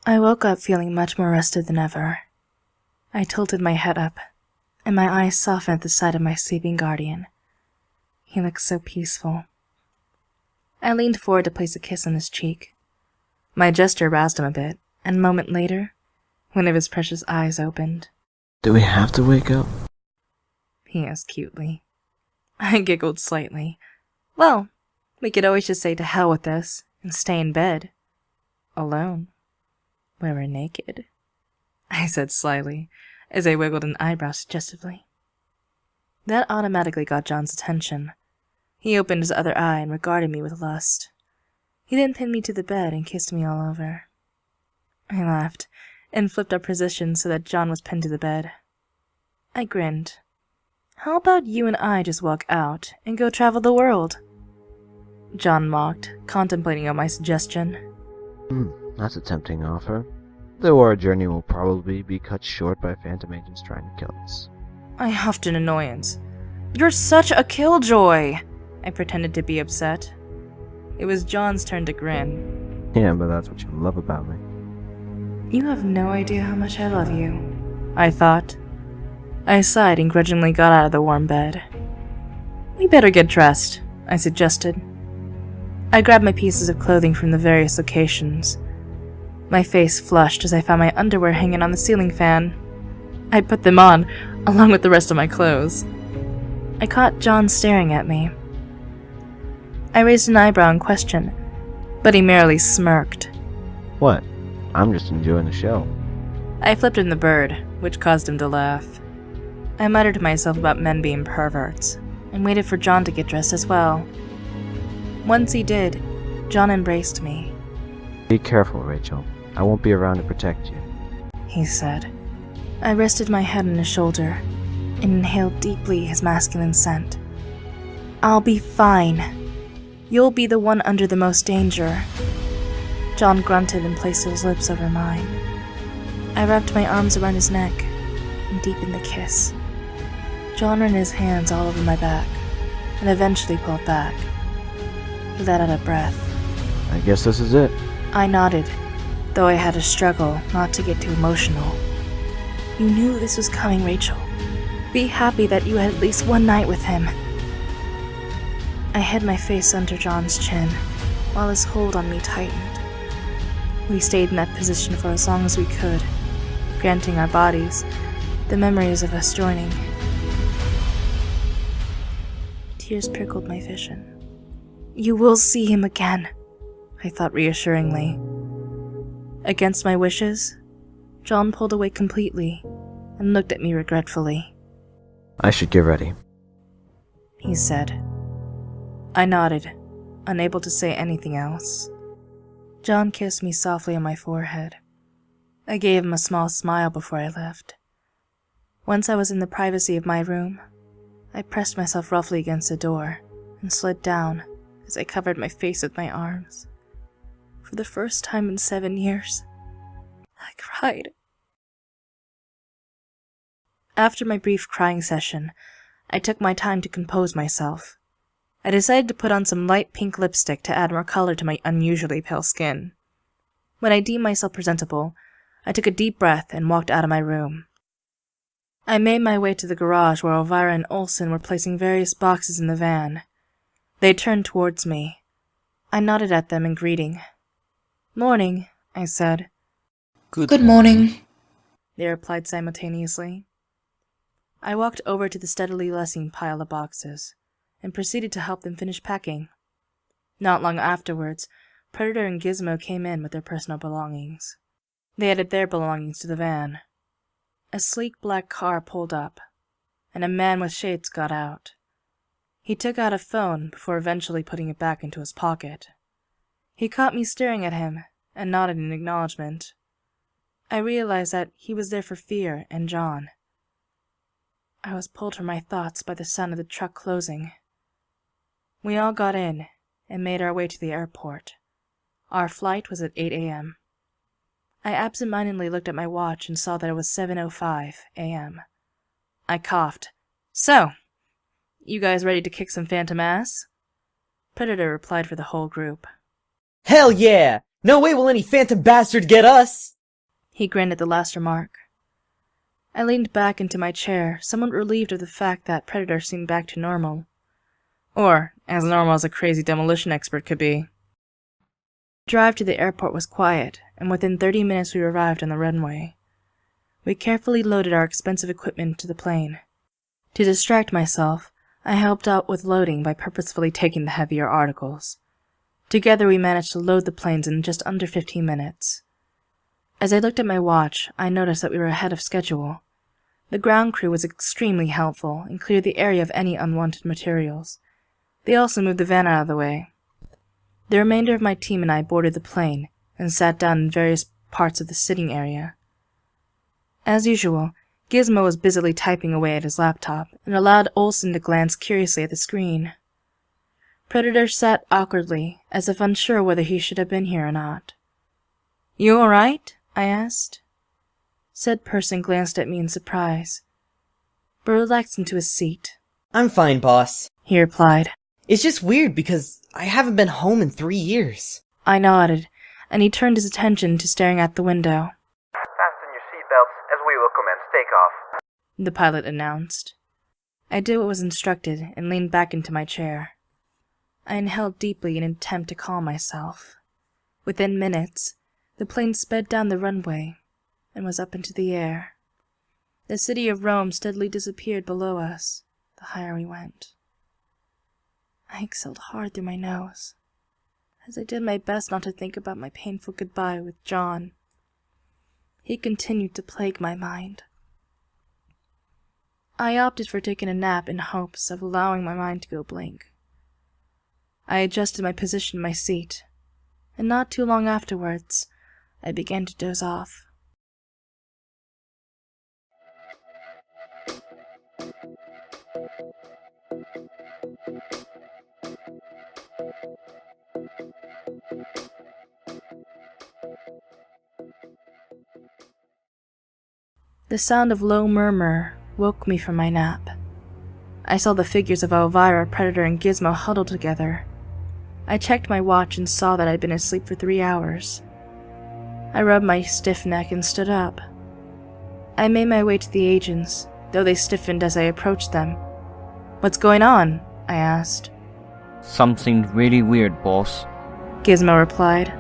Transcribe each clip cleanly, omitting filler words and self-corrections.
I woke up feeling much more rested than ever. I tilted my head up, and my eyes softened at the sight of my sleeping guardian. He looked so peaceful. I leaned forward to place a kiss on his cheek. My gesture roused him a bit, and a moment later, one of his precious eyes opened. "Do we have to wake up?" he asked cutely. I giggled slightly. Well, we could always just say to hell with this and stay in bed. Alone. Where we're naked. I said slyly, as I wiggled an eyebrow suggestively. That automatically got John's attention. He opened his other eye and regarded me with lust. He then pinned me to the bed and kissed me all over. I laughed and flipped our positions so that John was pinned to the bed. I grinned. How about you and I just walk out and go travel the world? John mocked, contemplating on my suggestion. That's a tempting offer. Though our journey will probably be cut short by phantom agents trying to kill us. I huffed in annoyance. You're such a killjoy! I pretended to be upset. It was John's turn to grin. Yeah, but that's what you love about me. You have no idea how much I love you, I thought. I sighed and grudgingly got out of the warm bed. We better get dressed, I suggested. I grabbed my pieces of clothing from the various locations. My face flushed as I found my underwear hanging on the ceiling fan. I put them on, along with the rest of my clothes. I caught John staring at me. I raised an eyebrow in question, but he merely smirked. What? I'm just enjoying the show. I flipped him the bird, which caused him to laugh. I muttered to myself about men being perverts, and waited for John to get dressed as well. Once he did, John embraced me. Be careful, Rachel. I won't be around to protect you, he said. I rested my head on his shoulder and inhaled deeply his masculine scent. I'll be fine. You'll be the one under the most danger. John grunted and placed his lips over mine. I wrapped my arms around his neck and deepened the kiss. John ran his hands all over my back and eventually pulled back. He let out a breath. I guess this is it. I nodded, though I had to struggle not to get too emotional. You knew this was coming, Rachel. Be happy that you had at least one night with him. I hid my face under John's chin, while his hold on me tightened. We stayed in that position for as long as we could, granting our bodies the memories of us joining. Tears prickled my vision. You will see him again, I thought reassuringly. Against my wishes, John pulled away completely and looked at me regretfully. I should get ready, he said. I nodded, unable to say anything else. John kissed me softly on my forehead. I gave him a small smile before I left. Once I was in the privacy of my room, I pressed myself roughly against the door and slid down as I covered my face with my arms. For the first time in 7 years, I cried. After my brief crying session, I took my time to compose myself. I decided to put on some light pink lipstick to add more color to my unusually pale skin. When I deemed myself presentable, I took a deep breath and walked out of my room. I made my way to the garage where Elvira and Olsen were placing various boxes in the van. They turned towards me. I nodded at them in greeting. Morning, I said. Good morning, they replied simultaneously. I walked over to the steadily lessening pile of boxes and proceeded to help them finish packing. Not long afterwards, Predator and Gizmo came in with their personal belongings. They added their belongings to the van. A sleek black car pulled up, and a man with shades got out. He took out a phone before eventually putting it back into his pocket. He caught me staring at him and nodded in acknowledgement. I realized that he was there for Fear and John. I was pulled from my thoughts by the sound of the truck closing. We all got in and made our way to the airport. Our flight was at 8 a.m. I absent-mindedly looked at my watch and saw that it was 7:05 a.m. I coughed. So, you guys ready to kick some phantom ass? Predator replied for the whole group. Hell yeah! No way will any phantom bastard get us! He grinned at the last remark. I leaned back into my chair, somewhat relieved of the fact that Predator seemed back to normal. Or, as normal as a crazy demolition expert could be. The drive to the airport was quiet, and within 30 minutes we arrived on the runway. We carefully loaded our expensive equipment to the plane. To distract myself, I helped out with loading by purposefully taking the heavier articles. Together we managed to load the planes in just under 15 minutes. As I looked at my watch, I noticed that we were ahead of schedule. The ground crew was extremely helpful and cleared the area of any unwanted materials. They also moved the van out of the way. The remainder of my team and I boarded the plane and sat down in various parts of the sitting area. As usual, Gizmo was busily typing away at his laptop and allowed Olsen to glance curiously at the screen. Predator sat awkwardly, as if unsure whether he should have been here or not. "You all right?" I asked. Said person glanced at me in surprise, but relaxed into his seat. "I'm fine, boss," he replied. "It's just weird because I haven't been home in 3 years. I nodded, and he turned his attention to staring at the window. "Fasten your seatbelts as we will commence takeoff," the pilot announced. I did what was instructed and leaned back into my chair. I inhaled deeply in an attempt to calm myself. Within minutes, the plane sped down the runway and was up into the air. The city of Rome steadily disappeared below us the higher we went. I exhaled hard through my nose, as I did my best not to think about my painful goodbye with John. He continued to plague my mind. I opted for taking a nap in hopes of allowing my mind to go blank. I adjusted my position in my seat, and not too long afterwards, I began to doze off. The sound of low murmur woke me from my nap. I saw the figures of Elvira, Predator, and Gizmo huddled together. I checked my watch and saw that I'd been asleep for 3 hours. I rubbed my stiff neck and stood up. I made my way to the agents, though they stiffened as I approached them. "What's going on?" I asked. "Something really weird, boss." Gizmo replied.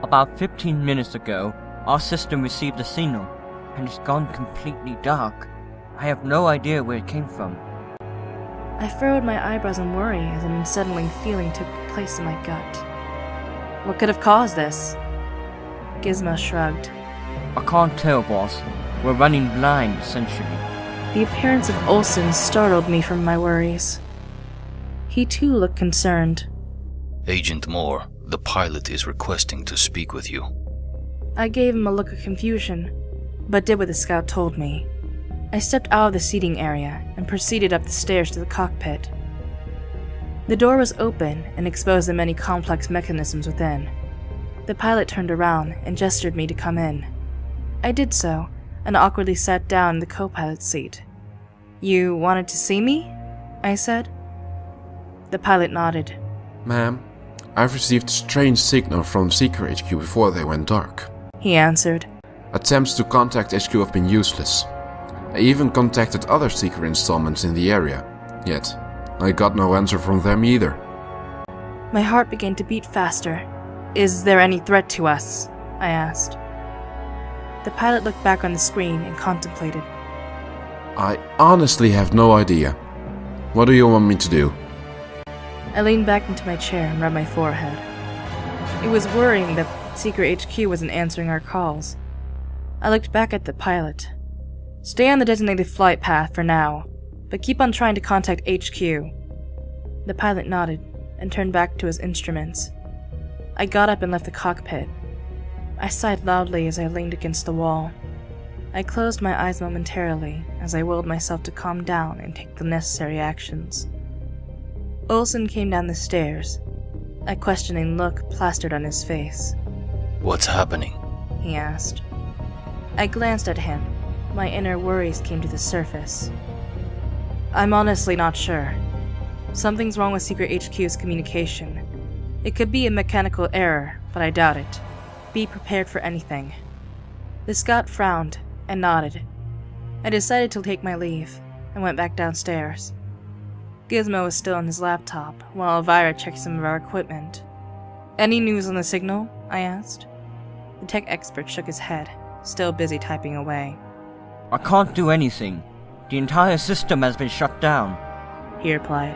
"About 15 minutes ago, our system received a signal, and it's gone completely dark. I have no idea where it came from." I furrowed my eyebrows in worry as an unsettling feeling took place in my gut. "What could have caused this?" Gizmo shrugged. "I can't tell, boss. We're running blind, essentially." The appearance of Olsen startled me from my worries. He too looked concerned. "Agent Moore, the pilot is requesting to speak with you." I gave him a look of confusion, but did what the scout told me. I stepped out of the seating area and proceeded up the stairs to the cockpit. The door was open and exposed the many complex mechanisms within. The pilot turned around and gestured me to come in. I did so, and awkwardly sat down in the co-pilot's seat. "You wanted to see me?" I said. The pilot nodded. "Ma'am, I've received a strange signal from Seeker HQ before they went dark. He answered. Attempts to contact HQ have been useless. I even contacted other Seeker installments in the area, yet I got no answer from them either." My heart began to beat faster. "Is there any threat to us?" I asked. The pilot looked back on the screen and contemplated. "I honestly have no idea. What do you want me to do?" I leaned back into my chair and rubbed my forehead. It was worrying that Seeker HQ wasn't answering our calls. I looked back at the pilot. "Stay on the designated flight path for now, but keep on trying to contact HQ." The pilot nodded and turned back to his instruments. I got up and left the cockpit. I sighed loudly as I leaned against the wall. I closed my eyes momentarily as I willed myself to calm down and take the necessary actions. Olsen came down the stairs, a questioning look plastered on his face. "What's happening?" he asked. I glanced at him. My inner worries came to the surface. "I'm honestly not sure. Something's wrong with Secret HQ's communication. It could be a mechanical error, but I doubt it. Be prepared for anything." The scout frowned and nodded. I decided to take my leave and went back downstairs. Gizmo was still on his laptop while Elvira checked some of our equipment. "Any news on the signal?" I asked. The tech expert shook his head, still busy typing away. I can't do anything. The entire system has been shut down. He replied.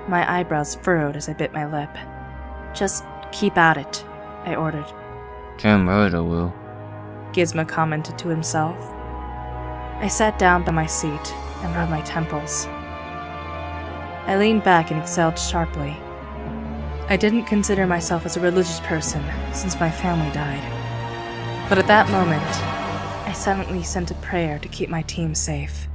My eyebrows furrowed as I bit my lip. "Just keep at it," I ordered. Damn right I will. Gizmo commented to himself. I sat down by my seat and rubbed my temples. I leaned back and exhaled sharply. I didn't consider myself as a religious person since my family died. But at that moment, I silently sent a prayer to keep my team safe.